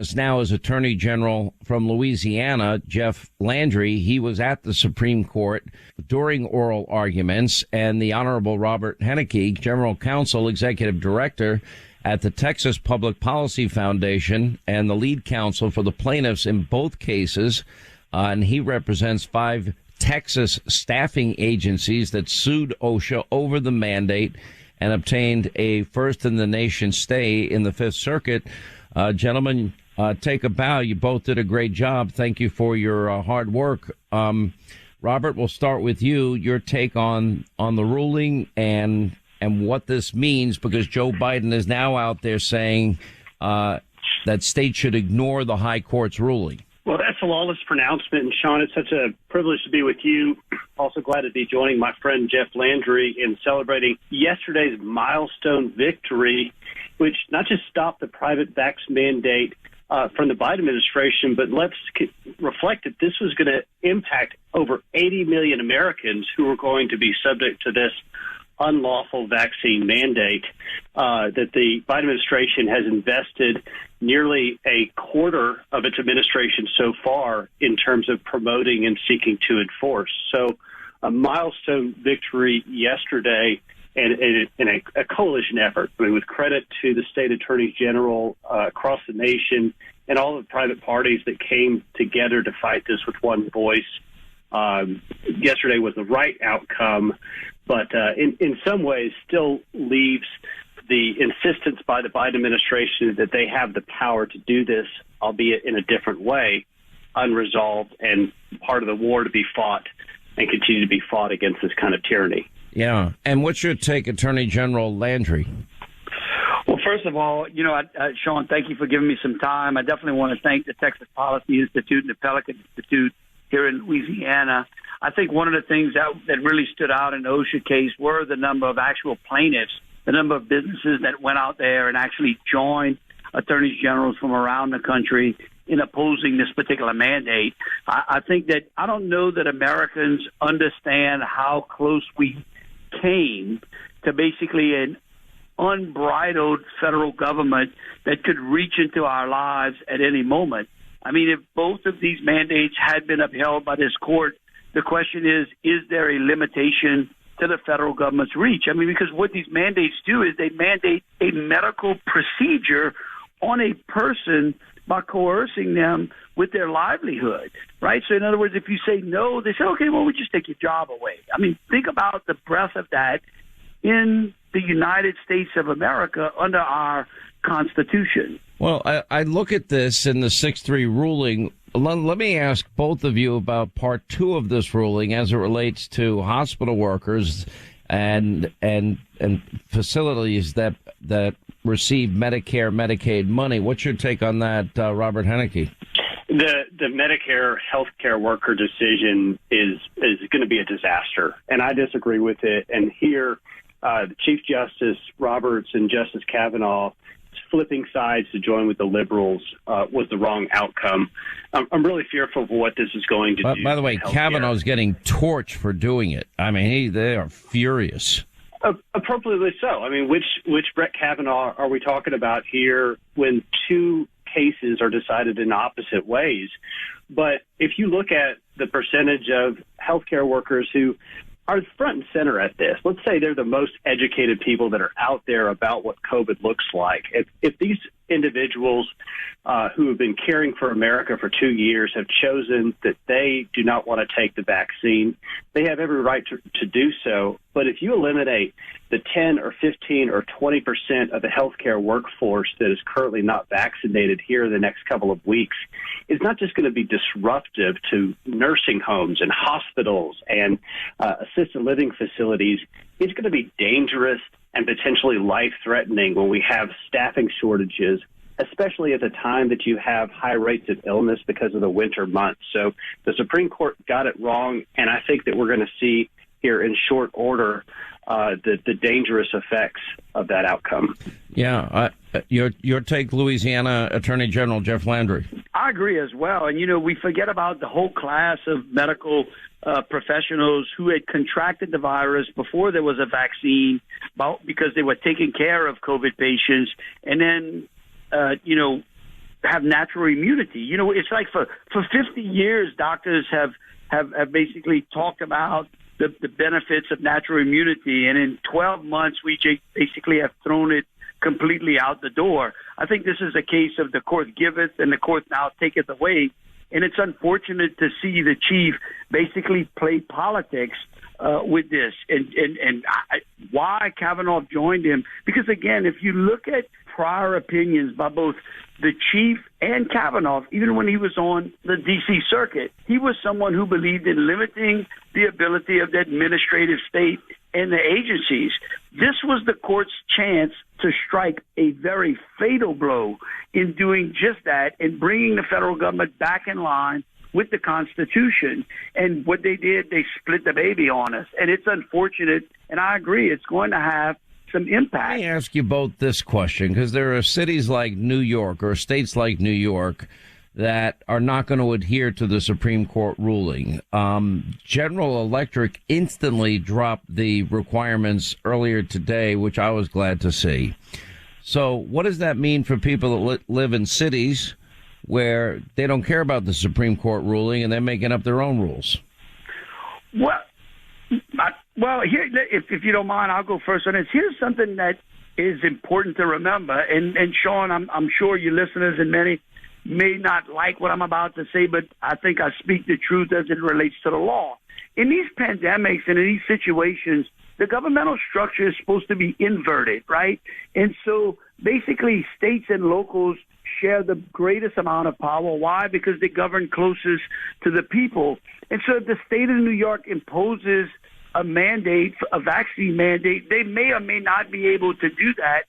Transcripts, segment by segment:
us now is Attorney General from Louisiana, Jeff Landry. He was at the Supreme Court during oral arguments, and the Honorable Robert Hannity, General Counsel, Executive Director at the Texas Public Policy Foundation and the lead counsel for the plaintiffs in both cases. And he represents 5 Texas staffing agencies that sued OSHA over the mandate and obtained a first-in-the-nation stay in the Fifth Circuit. Gentlemen, take a bow. You both did a great job. Thank you for your hard work. Robert, we'll start with you. Your take on the ruling and what this means, because Joe Biden is now out there saying that states should ignore the high court's ruling. Well, that's a lawless pronouncement. And, Sean, it's such a privilege to be with you. Also glad to be joining my friend Jeff Landry in celebrating yesterday's milestone victory, which not just stopped the private vax mandate from the Biden administration, but let's reflect that this was going to impact over 80 million Americans who are going to be subject to this unlawful vaccine mandate, that the Biden administration has invested nearly a quarter of its administration so far in terms of promoting and seeking to enforce. So a milestone victory yesterday and a coalition effort. I mean, with credit to the state attorneys general across the nation and all the private parties that came together to fight this with one voice. Yesterday was the right outcome, but in some ways still leaves the insistence by the Biden administration that they have the power to do this, albeit in a different way, unresolved and part of the war to be fought and continue to be fought against this kind of tyranny. Yeah. And what's your take, Attorney General Landry? Well, first of all, Sean, thank you for giving me some time. I definitely want to thank the Texas Policy Institute and the Pelican Institute here in Louisiana. I think one of the things that really stood out in the OSHA case were the number of actual plaintiffs, the number of businesses that went out there and actually joined attorneys generals from around the country in opposing this particular mandate. I think that I don't know that Americans understand how close we came to basically an unbridled federal government that could reach into our lives at any moment. I mean, if both of these mandates had been upheld by this court, the question is there a limitation to the federal government's reach? I mean, because what these mandates do is they mandate a medical procedure on a person by coercing them with their livelihood, right? So in other words, if you say no, they say, okay, well, we just take your job away. I mean, think about the breadth of that in the United States of America under our Constitution. Well, I look at this in the 6-3 ruling. Let me ask both of you about part 2 of this ruling as it relates to hospital workers and facilities that receive Medicare, Medicaid money. What's your take on that, Robert Hannity? The Medicare healthcare worker decision is going to be a disaster, and I disagree with it. And here, Chief Justice Roberts and Justice Kavanaugh flipping sides to join with the liberals was the wrong outcome. I'm really fearful of what this is going to do. By the way, Kavanaugh's getting torched for doing it. I mean, they are furious. Appropriately so. I mean, which Brett Kavanaugh are we talking about here when 2 cases are decided in opposite ways? But if you look at the percentage of healthcare workers who are front and center at this, let's say they're the most educated people that are out there about what COVID looks like. If these individuals who have been caring for America for 2 years have chosen that they do not want to take the vaccine, they have every right to do so. But if you eliminate the 10 or 15 or 20% of the healthcare workforce that is currently not vaccinated here in the next couple of weeks, it's not just going to be disruptive to nursing homes and hospitals and assisted living facilities. It's going to be dangerous and potentially life-threatening when we have staffing shortages, especially at the time that you have high rates of illness because of the winter months. So the Supreme Court got it wrong, and I think that we're going to see here in short order the dangerous effects of that outcome. Yeah. Your take, Louisiana Attorney General Jeff Landry. I agree as well. And, we forget about the whole class of medical professionals who had contracted the virus before there was a vaccine because they were taking care of COVID patients. And then, have natural immunity. You know, it's like for 50 years, doctors have basically talked about the benefits of natural immunity, and in 12 months, we basically have thrown it completely out the door. I think this is a case of the court giveth and the court now taketh away, and it's unfortunate to see the chief basically play politics with this, and why Kavanaugh joined him. Because, again, if you look at prior opinions by both the chief and Kavanaugh, even when he was on the D.C. circuit, he was someone who believed in limiting the ability of the administrative state and the agencies. This was the court's chance to strike a very fatal blow in doing just that and bringing the federal government back in line with the Constitution. And what they did, they split the baby on us. And it's unfortunate, and I agree, it's going to have some impact. Let me ask you both this question, because there are cities like New York or states like New York that are not going to adhere to the Supreme Court ruling. General Electric instantly dropped the requirements earlier today, which I was glad to see. So what does that mean for people that live in cities where they don't care about the Supreme Court ruling and they're making up their own rules? Well, here, if you don't mind, I'll go first on this. Here's something that is important to remember, and Sean, I'm sure your listeners and many may not like what I'm about to say, but I think I speak the truth as it relates to the law. In these pandemics and in these situations, the governmental structure is supposed to be inverted, right? And so basically states and locals share the greatest amount of power. Why? Because they govern closest to the people. And so if the state of New York imposes a mandate, a vaccine mandate, they may or may not be able to do that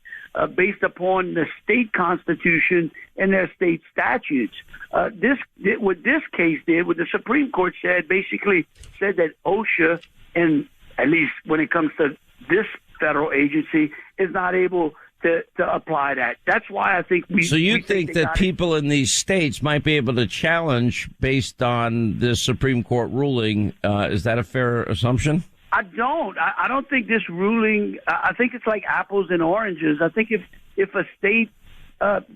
based upon the state constitution and their state statutes. What this case did, what the Supreme Court said, basically said that OSHA, and at least when it comes to this federal agency, is not able to apply that. That's why I think we. So you think that people in these states might be able to challenge based on the Supreme Court ruling? Is that a fair assumption? I don't. I don't think this ruling. I think it's like apples and oranges. I think if a state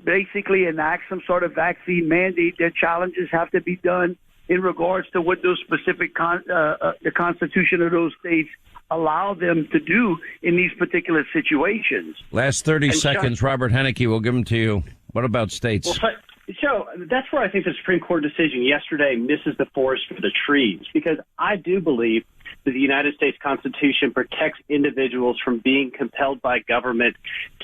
basically enacts some sort of vaccine mandate, their challenges have to be done in regards to what those specific the Constitution of those states allow them to do in these particular situations. Last 30 seconds, Robert Hannity, we'll give them to you. What about states? Well, so that's where I think the Supreme Court decision yesterday misses the forest for the trees, because I do believe that the United States Constitution protects individuals from being compelled by government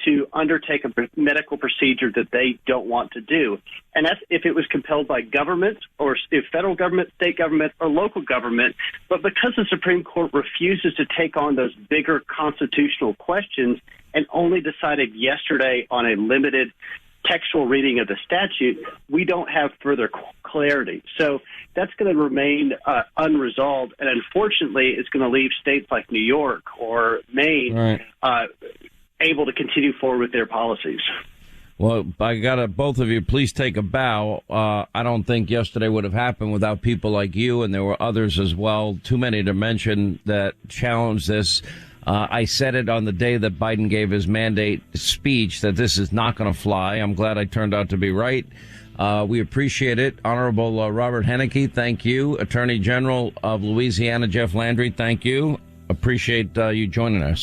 to undertake a medical procedure that they don't want to do. And that's if it was compelled by government, or if federal government, state government, or local government. But because the Supreme Court refuses to take on those bigger constitutional questions and only decided yesterday on a limited textual reading of the statute, we don't have further clarity. So that's going to remain unresolved, and unfortunately, it's going to leave states like New York or Maine able to continue forward with their policies. Well, I gotta both of you please take a bow. I don't think yesterday would have happened without people like you, and there were others as well, too many to mention, that challenged this. I said it on the day that Biden gave his mandate speech that this is not going to fly. I'm glad I turned out to be right. We appreciate it. Honorable Robert Hannity, thank you. Attorney General of Louisiana, Jeff Landry, thank you. Appreciate you joining us.